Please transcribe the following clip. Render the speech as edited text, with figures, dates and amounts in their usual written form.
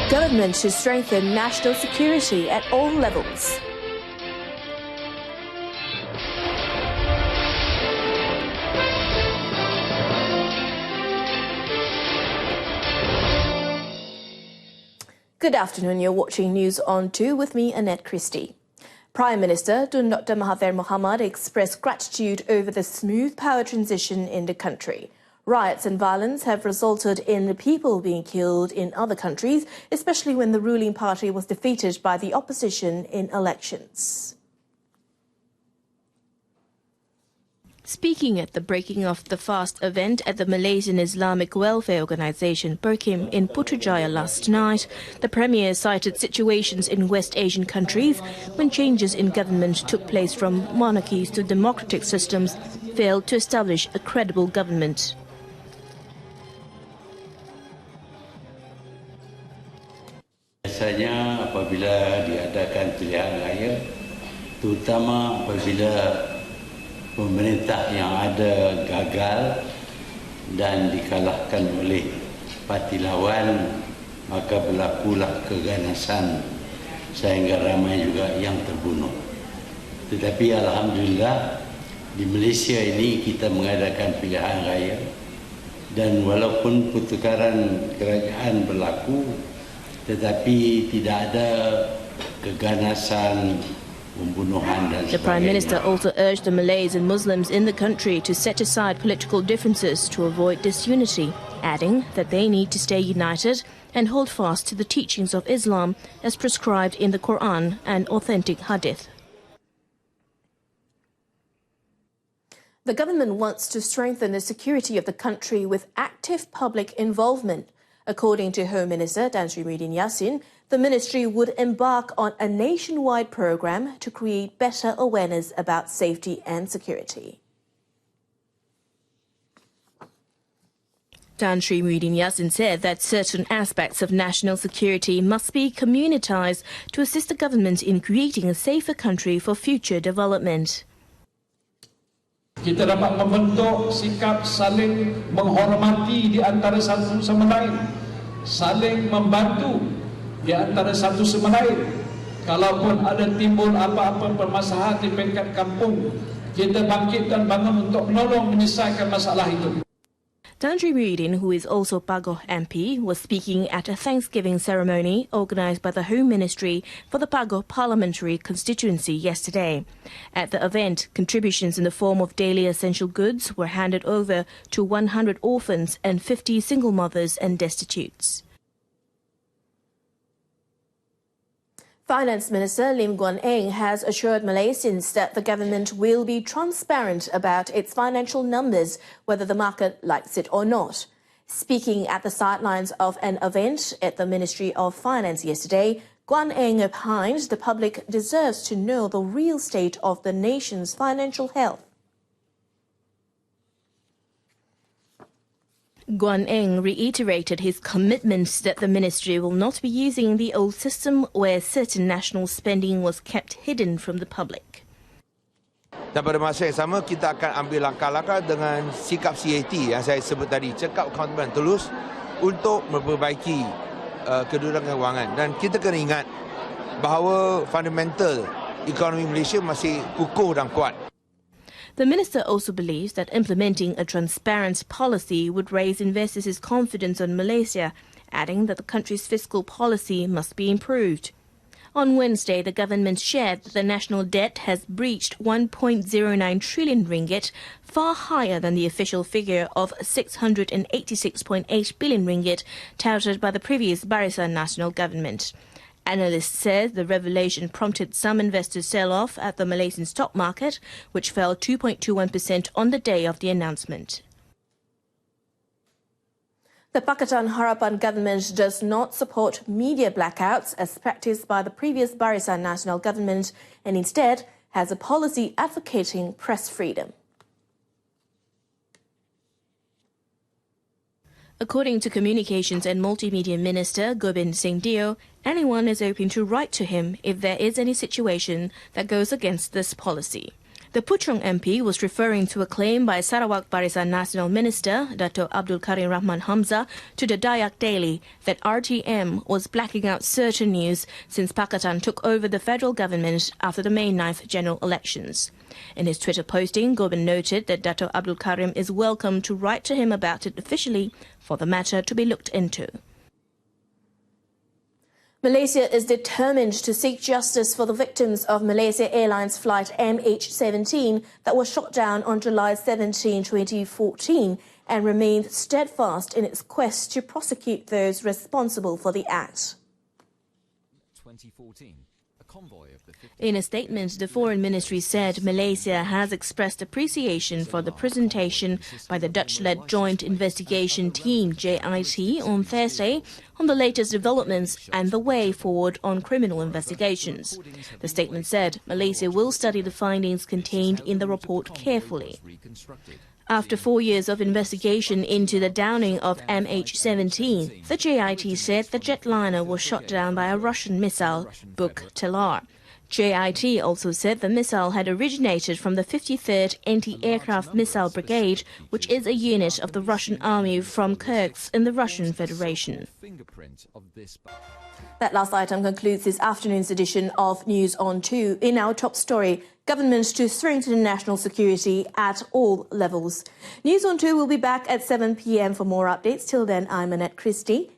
Government to strengthen national security at all levels. Good afternoon, you're watching News on 2 with me, Annette Christie. Prime Minister Tun Dr. Mahathir Mohamad expressed gratitude over the smooth power transition in the country. Riots and violence have resulted in people being killed in other countries, especially when the ruling party was defeated by the opposition in elections. Speaking at the breaking of the fast event at the Malaysian Islamic Welfare Organisation Perkim in Putrajaya last night, the Premier cited situations in West Asian countries when changes in government took place from monarchies to democratic systems failed to establish a credible government. Biasanya apabila diadakan pilihan raya, terutama apabila pemerintah yang ada gagal dan dikalahkan oleh parti lawan, maka berlakulah keganasan sehingga ramai juga yang terbunuh. Tetapi alhamdulillah di Malaysia ini kita mengadakan pilihan raya dan walaupun pertukaran kerajaan berlaku, tetapi tidak ada keganasan. The Prime Minister also urged the Malays and Muslims in the country to set aside political differences to avoid disunity, adding that they need to stay united and hold fast to the teachings of Islam as prescribed in the Quran and authentic hadith. The government wants to strengthen the security of the country with active public involvement. According to Home Minister Tan Sri Muhyiddin Yassin, the ministry would embark on a nationwide program to create better awareness about safety and security. Tan Sri Muhyiddin Yassin said that certain aspects of national security must be communitized to assist the government in creating a safer country for future development. Kita dapat membentuk sikap saling menghormati di antara satu sama lain, saling membantu di antara satu sama lain. Kalaupun ada timbul apa-apa permasalahan di peringkat kampung, kita bangkit dan bangun untuk menolong menyelesaikan masalah itu. Tan Sri Muhyiddin, who is also Pagoh MP, was speaking at a Thanksgiving ceremony organised by the Home Ministry for the Pagoh Parliamentary Constituency yesterday. At the event, contributions in the form of daily essential goods were handed over to 100 orphans and 50 single mothers and destitutes. Finance Minister Lim Guan Eng has assured Malaysians that the government will be transparent about its financial numbers, whether the market likes it or not. Speaking at the sidelines of an event at the Ministry of Finance yesterday, Guan Eng opined the public deserves to know the real state of the nation's financial health. Guan Eng reiterated his commitment that the ministry will not be using the old system where certain national spending was kept hidden from the public. Dan pada masa yang sama, kita akan ambil langkah-langkah dengan sikap CAT yang saya sebut tadi, cakap accountable tulus untuk memperbaiki kedudukan kewangan. Dan kita kena ingat bahawa fundamental ekonomi Malaysia masih kukuh dan kuat. The minister also believes that implementing a transparent policy would raise investors' confidence on Malaysia, adding that the country's fiscal policy must be improved. On Wednesday, the government shared that the national debt has breached 1.09 trillion ringgit, far higher than the official figure of 686.8 billion ringgit touted by the previous Barisan Nasional government. Analysts said the revelation prompted some investors sell off at the Malaysian stock market, which fell 2.21% on the day of the announcement. The Pakatan Harapan government does not support media blackouts as practiced by the previous Barisan Nasional government and instead has a policy advocating press freedom. According to Communications and Multimedia Minister Gobind Singh Dio, anyone is open to write to him if there is any situation that goes against this policy. The Puchong MP was referring to a claim by Sarawak Barisan Nasional Minister Dato Abdul Karim Rahman Hamzah to the Dayak Daily that RTM was blacking out certain news since Pakatan took over the federal government after the May 9th general elections. In his Twitter posting, Gobind noted that Dato Abdul Karim is welcome to write to him about it officially for the matter to be looked into. Malaysia is determined to seek justice for the victims of Malaysia Airlines flight MH17 that was shot down on July 17, 2014, and remains steadfast in its quest to prosecute those responsible for the act. 2014. In a statement, the Foreign Ministry said Malaysia has expressed appreciation for the presentation by the Dutch-led Joint Investigation Team JIT on Thursday on the latest developments and the way forward on criminal investigations. The statement said Malaysia will study the findings contained in the report carefully. After 4 years of investigation into the downing of MH17, the JIT said the jetliner was shot down by a Russian missile, Buk Telar. JIT also said the missile had originated from the 53rd Anti-Aircraft Missile Brigade, which is a unit of the Russian army from Kursk in the Russian Federation. That last item concludes this afternoon's edition of News on 2. In our top story, government to strengthen national security at all levels. News on 2 will be back at 7 p.m. for more updates. Till then, I'm Annette Christie.